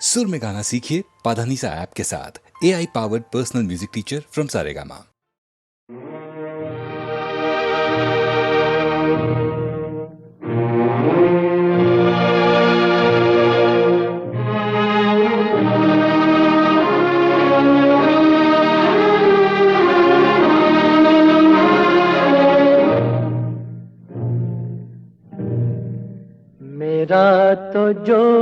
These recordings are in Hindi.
सुर में गाना सीखिए पाधानीसा ऐप के साथ। AI powered personal music teacher from Saregama. मेरा तो जो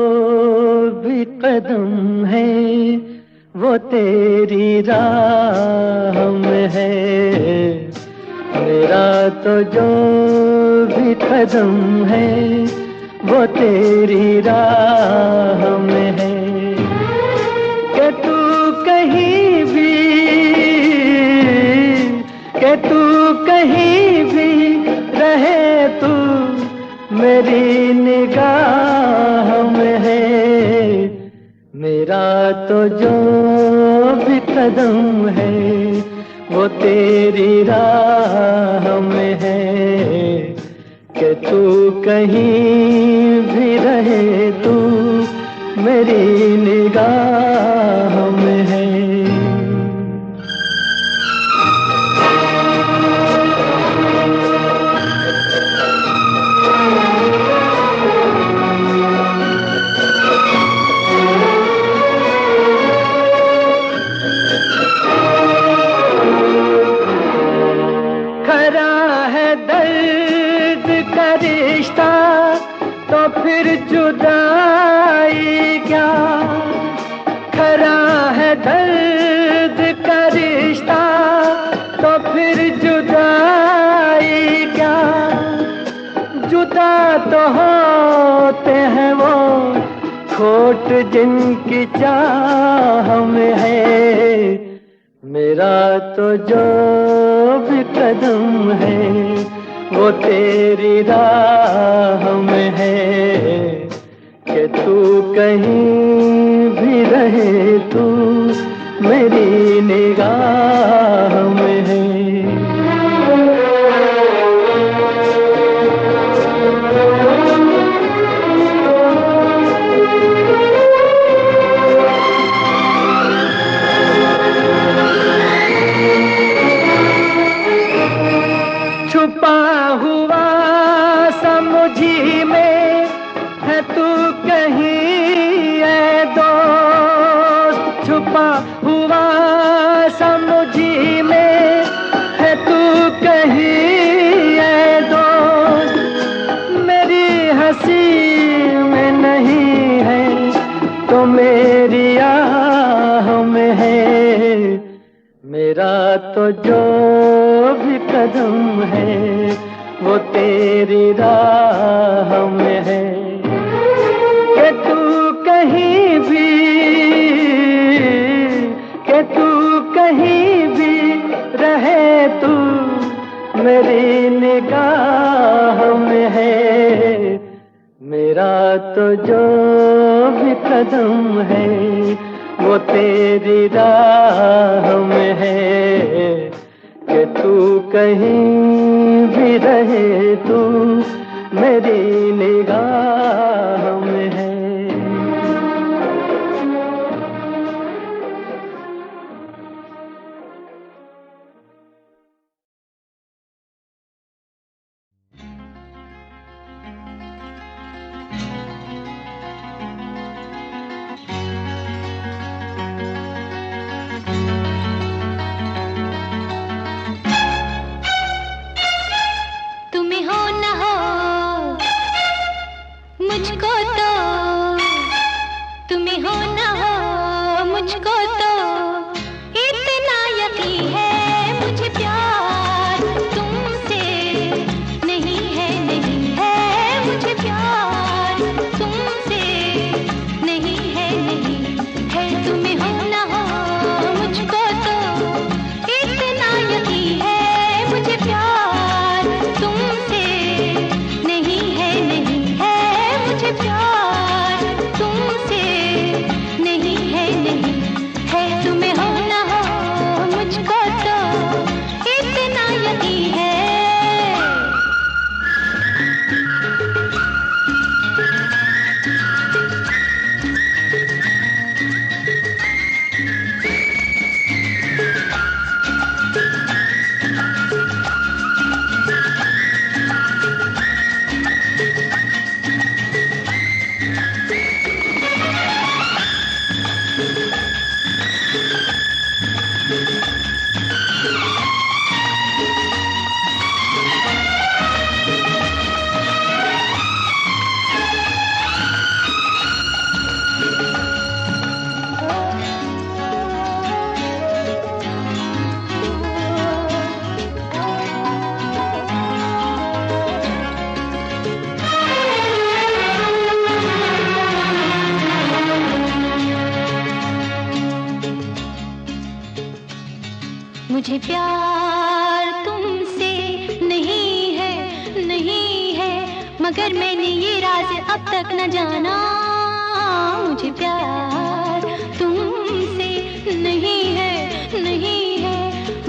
भी कदम है वो तेरी राह में है। मेरा तो जो भी कदम है वो तेरी राह में है। कि तू कहीं भी, कि तू कहीं भी रहे, तू मेरी निगाह में है। मेरा तो जो भी कदम है वो तेरी राह में है। कि तू कहीं भी रहे, तू मेरी निगाह में है। रिश्ता तो फिर जुदाई क्या, खरा है दर्द का रिश्ता तो फिर जुदाई क्या। जुदा तो होते हैं वो खोट जिनकी चाह में है। मेरा तो जो भी कदम है वो तेरी राह में है। कि तू कहीं भी रहे, तू मेरी निगाह में है। छुपा हुआ समुझी में है तू कहीं ऐ दोस्त। छुपा हुआ समुझी में है तू कहीं ऐ दोस्त। मेरी हंसी में नहीं है तो मेरी आह में है। मेरा तो जो भी कदम है वो तेरी राह में है। कि तू कहीं भी, कि तू कहीं भी रहे, तू मेरी निगाह में है। मेरा तो जो भी कदम है वो तेरी राह में है। कि तू कहीं भी रहे, तू मेरी निगाह में है। तुम्हें हो न हो मुझे प्यार तुमसे नहीं है, नहीं है, मगर मैंने ये राज अब तक न जाना। मुझे प्यार तुमसे नहीं है, नहीं है,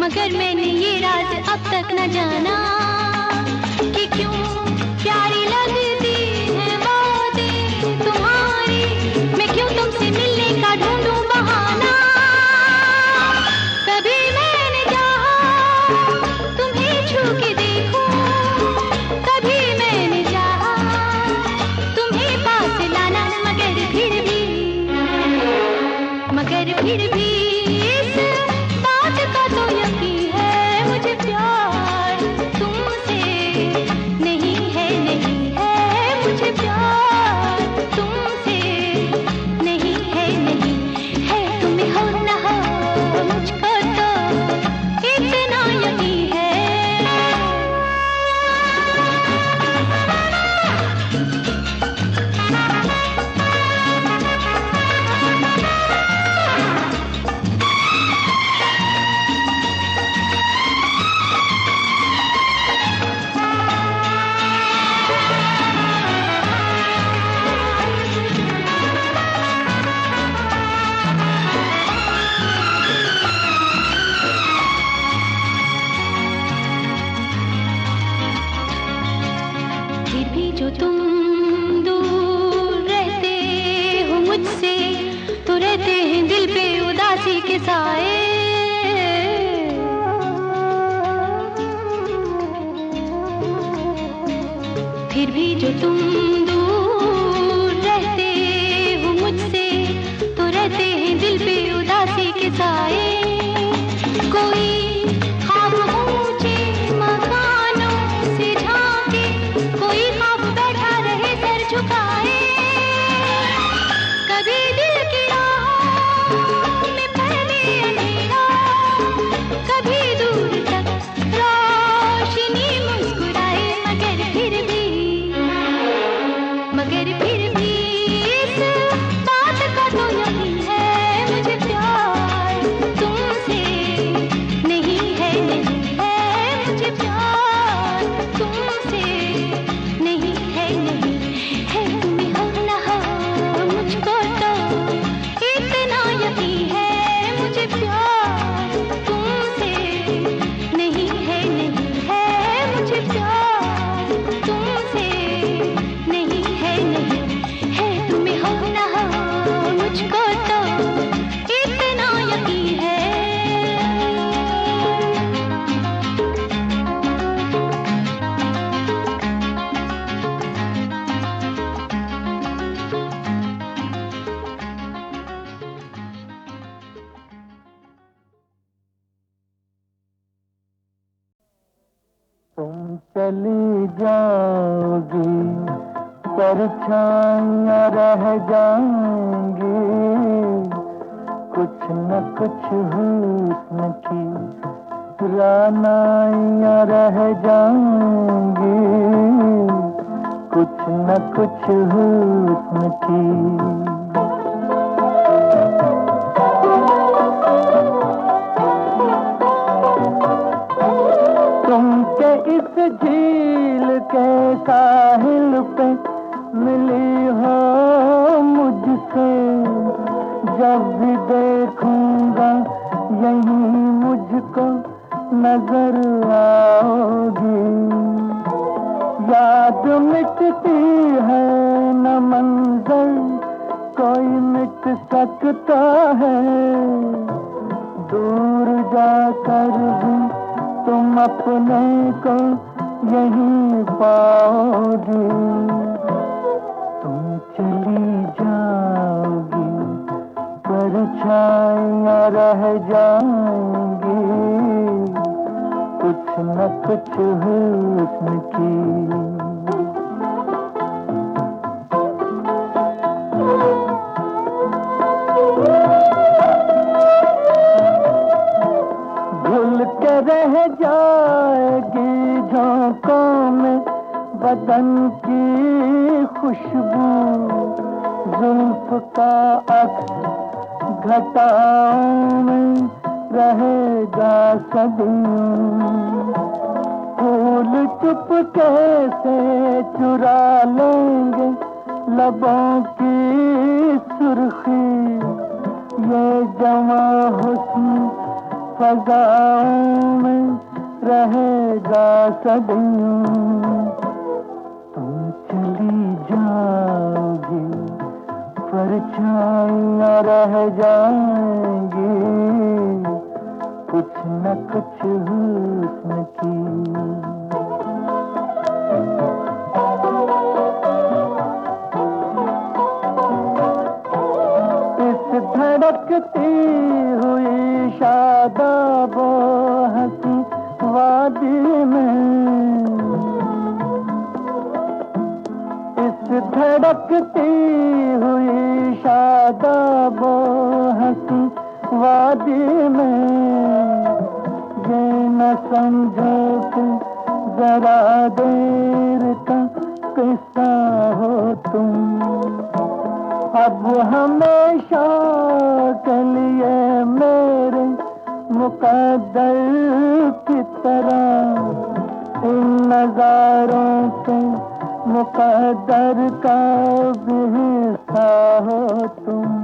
मगर मैंने ये राज अब तक न जाना कि क्यों प्यारी लगती है बातें तुम्हारी, मैं क्यों तुमसे मिलने का ढूंढूं बहाना। कभी मैंने चाहा तुम्हें छू के देखूं, कभी मैंने चाहा तुम्हें पास लाना, मगर फिर भी इस बात का तो यकीन है, मुझे प्यार तुमसे नहीं है, नहीं है, मुझे प्यार तुमसे नहीं है, नहीं है, तुम्हें हो न हो मुझको तो इतना यकीन है। फिर भी जो तुम दूर रहते हो मुझसे, तो रहते हैं दिल पे उदासी के साए। फिर भी जो तुम दूर रहते हो मुझसे, तो रहते हैं दिल पे उदासी के साए। कोई ख्वाब ऊंचे मकानों से झांके, कोई ख्वाब बैठा रहे सर झुकाए। कभी दिल की राहों में फैले अंधेरा, कभी दूर तक रोशनी मुस्कुराए, मगर फिर भी इस बात का तो यकीन है, मुझे प्यार तुमसे नहीं है, नहीं है, मुझे प्यार तुमसे नहीं है, नहीं है, तुम्हें हो न हो मुझको तो इतना यकीन है, मुझे प्यार तुमसे नहीं है, नहीं है, मुझे प्यार तुमसे नहीं है, नहीं है, तुम्हें हो न हो मुझको तो इतना यकीन है। तुम चली जाओगी, परछाइयाँ रह जाएंगी, कुछ न कुछ हुस्न की रानाइयाँ रह जाएंगी, कुछ न कुछ हुस्न की। तुमके इस झील के साहिल पे मिली हो मुझसे, जब भी देखूंगा यहीं मुझको नजर आओगी। याद मिटती है न मंजर कोई मिट सकता है, दूर जाकर भी तुम अपने को यहीं पाओगी। तुम चली जाओगी, परछाइयाँ रह जाएंगी, कुछ न कुछ हुस्न की। घुल के रह जाएगी झोंकों में बदन की खुशबू, जुल्फ का अक्स घटाओं में रहेगा सदियों। फूल चुपके से चुरा लेंगे लबों की सुर्खी, ये जवां हुस्न फज़ाओं में रहेगा सदियों। तुम चली जाओगी परछाइयाँ रह जाएंगी कुछ न कुछ हुस्न की। इस धड़कती हुई शादाबो हंसी वादी में, इस धड़कती हुई शादाबो हंसी वादी में, ये न समझो कि जरा देर का किस्सा हो तुम। अब हमेशा के लिए मेरे मुकद्दर की तरह इन नजारों के मुकद्दर का भी हिस्सा हो तुम।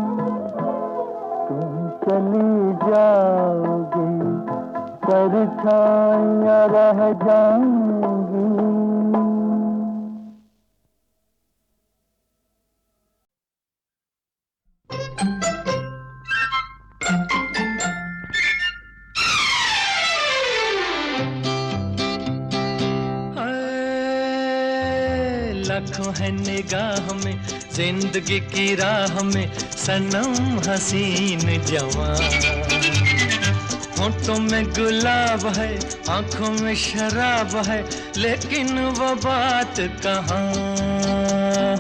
चली जाओगी परछाइयाँ रह जाएंगी। लाखों है निगाह में जिंदगी की राह में सनम हसीन जवान। होठों में गुलाब है आंखों में शराब है लेकिन वो बात कहाँ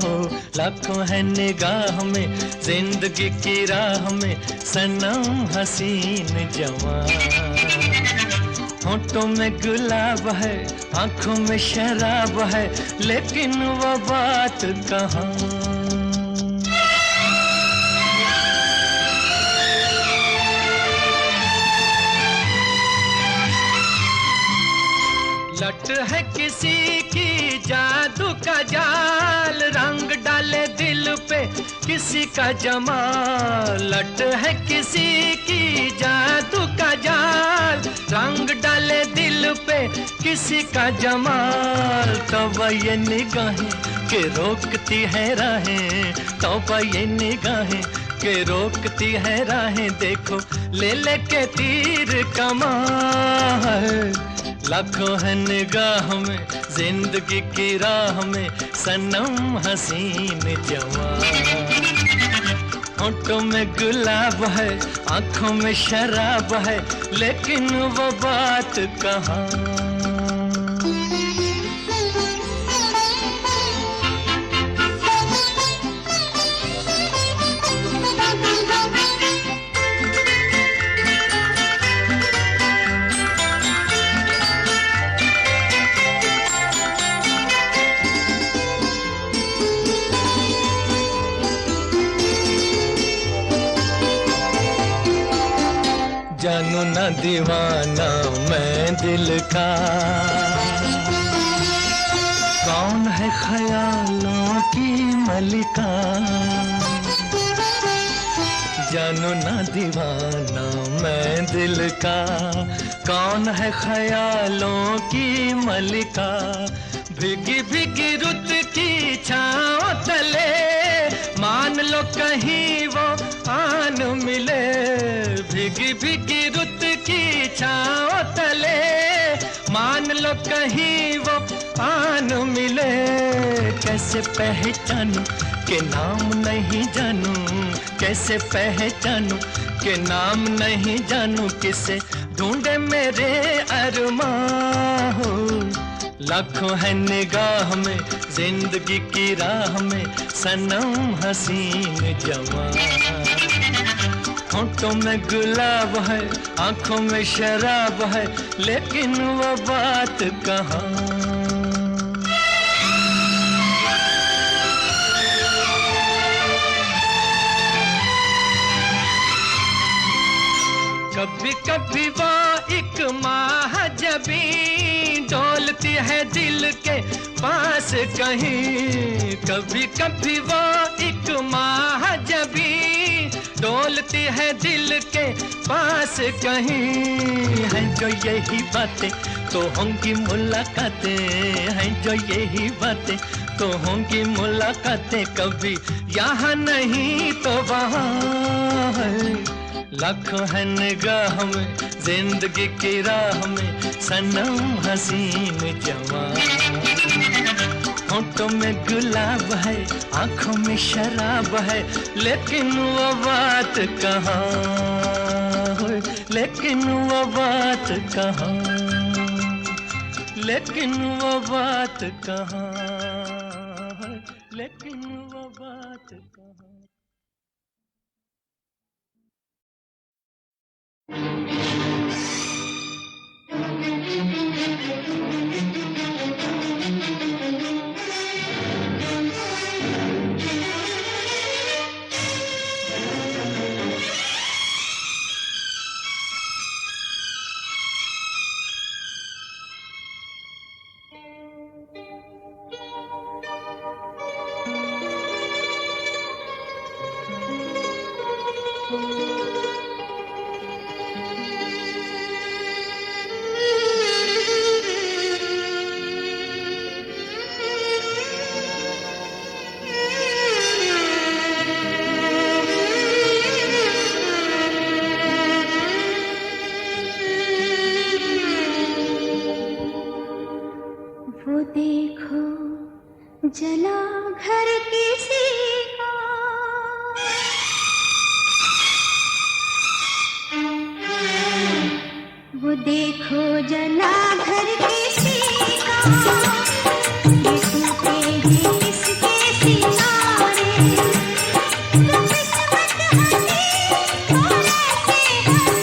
हो। लाखों है निगाह में जिंदगी की राह में सनम हसीन जवान। होठों में गुलाब है आंखों में शराब है लेकिन वो बात कहाँ। लट है किसी की जादू का जाल रंग डाले दिल पे किसी का जमाल। लट है किसी की जादू का जाल रंग डाले दिल पे किसी का जमाल। तौबा ये निगाहें के रोकती है राहें, तौबा ये निगाहें के रोकती है राहें। देखो ले लेके तीर कमाल। लाखों है निगाह में जिंदगी की राह में सनम हसीन जवान। होठों में गुलाब है आंखों में शराब है लेकिन वो बात कहाँ। जानू ना दीवाना मैं दिल का, कौन है ख्यालों की मलिका। जानू ना दीवाना मैं दिल का, कौन है ख्यालों की मलिका। भीगी भीगी रुत की छाँव तले मान लो कहीं वो आन मिले। भीगी भीगी रुत की छाँव तले मान लो कहीं वो आन मिले। कैसे पहचानूं के नाम नहीं जानूं, कैसे पहचानूं के नाम नहीं जानूं। किसे ढूंढे मेरे अरमां हो। लाखों है निगाह में जिंदगी की राह में सनम हसीन जवान। होठों में गुलाब है आंखों में शराब है लेकिन वो बात कहाँ। कभी कभी वो एक महाजबी डोलती है दिल के पास कहीं, कभी कभी वो एक महाजबी डोलती है दिल के पास कहीं। हैं जो यही बातें तो होंगी मुलाकातें, हैं जो यही बातें तो होंगी मुलाकातें, कभी यहाँ नहीं तो वहाँ है। लाखों है निगाह में जिंदगी की राह में सनम हसीन जवान, होंठों में गुलाब है आंखों में शराब है, लेकिन वो बात कहाँ है, लेकिन वो बात कहाँ, लेकिन वो बात कहाँ है, लेकिन वो बात कहाँ। वो देखो जला घर किसी का, वो देखो जला घर किसी का, ये टूटे हैं किसके सितारे, तो किस्मत हंसी और ऐसे हंसी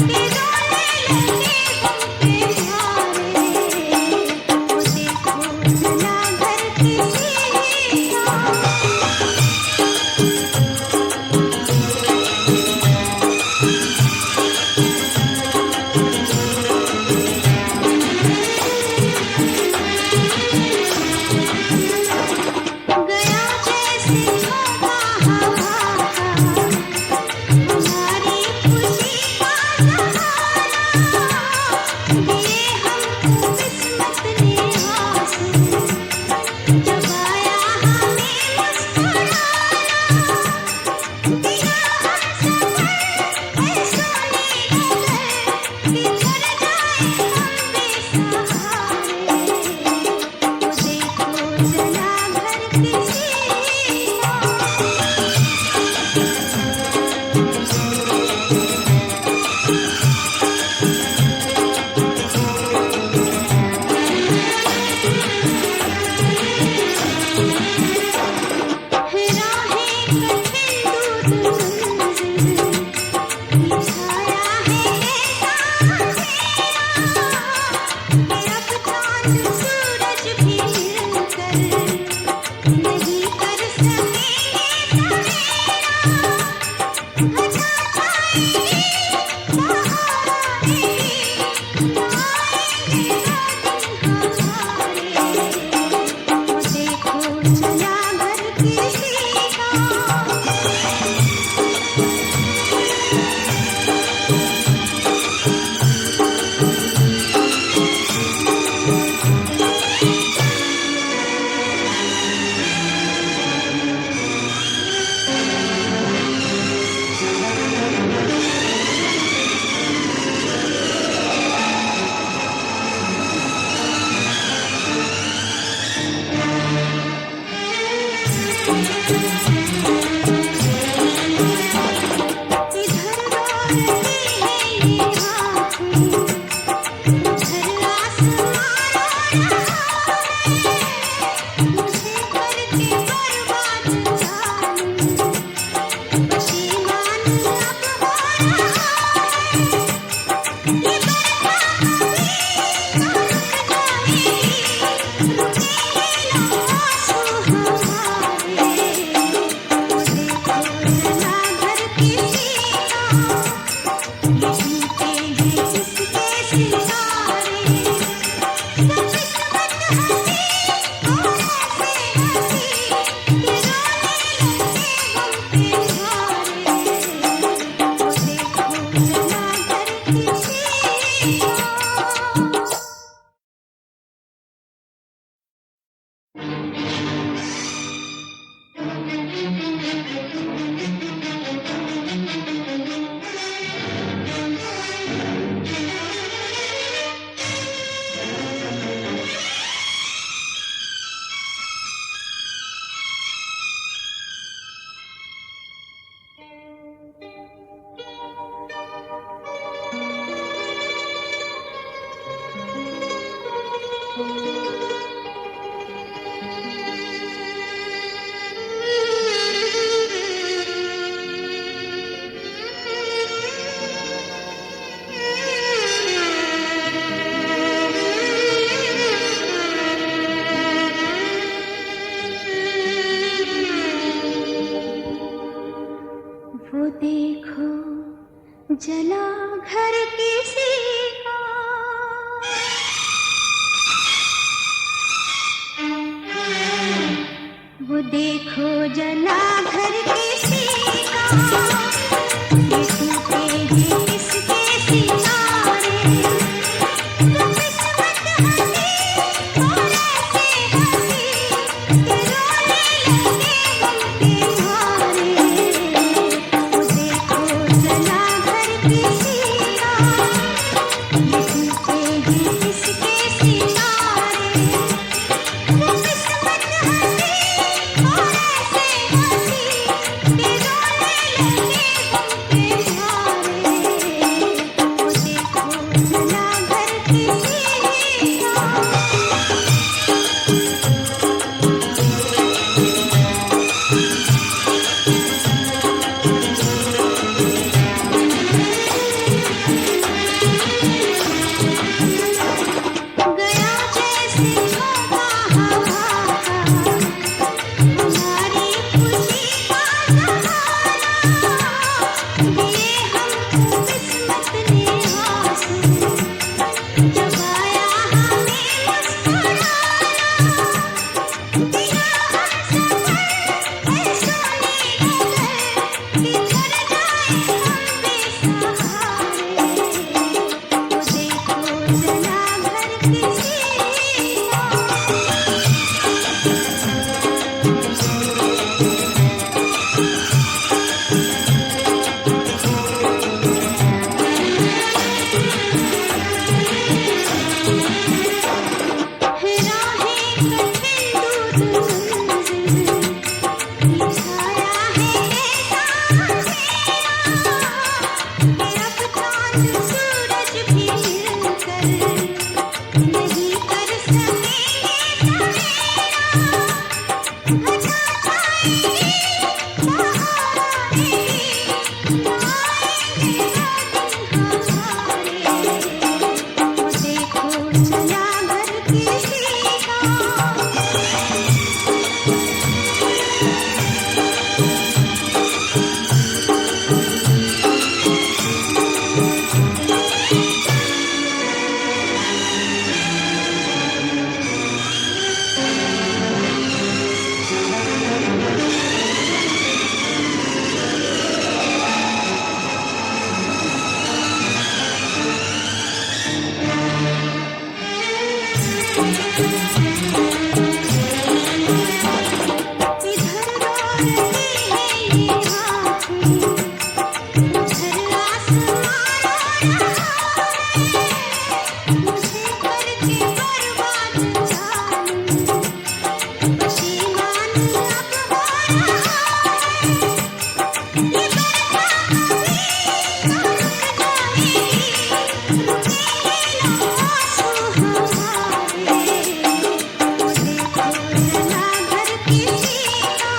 कि रोने लगे वो देखो जला घर किसी का, वो देखो जला घर किसी का, ये टूटे हैं किसके सितारे, वो किस्मत हंसी और ऐसे हंसी कि रोने लगे हम के मारे। वो देखो जला घर किसी का, ये टूटे हैं किसके सितारे, वो किस्मत हंसी और ऐसे हंसी कि रोने लगे हम के मारे। वो देखो जला घर किसी का। गया जैसे झोंका हवा का, हमारी खुशी का सहारा, दिए हमको किस्मत ने आंसू, जब आया हमें मुस्कुराना, दिया हम सफर है सोने नगर कि झर जाए हम बेसहारे। वो देखो जला घर किसी का। राहें कठिन दूर मंजिल, ये छाया है ऐसा अंधेरा, कि अब चांद सूरज भी मिलकर नहीं कर सकेंगे सवेरा। घटा छाएगी, बहार आएगी, आएंगे दिन हमारे। वो देखो जला घर किसी का। इधर रो रही है ये आँखें, उधर आसमां रो रहा है, मुझे करके बर्बाद जाने, पशीमान अब हो रहा है। ये बरखा कभी ना रुक जाएगी, रुकेंगे ना आंसू हमारे। वो देखो जला घर किसी का।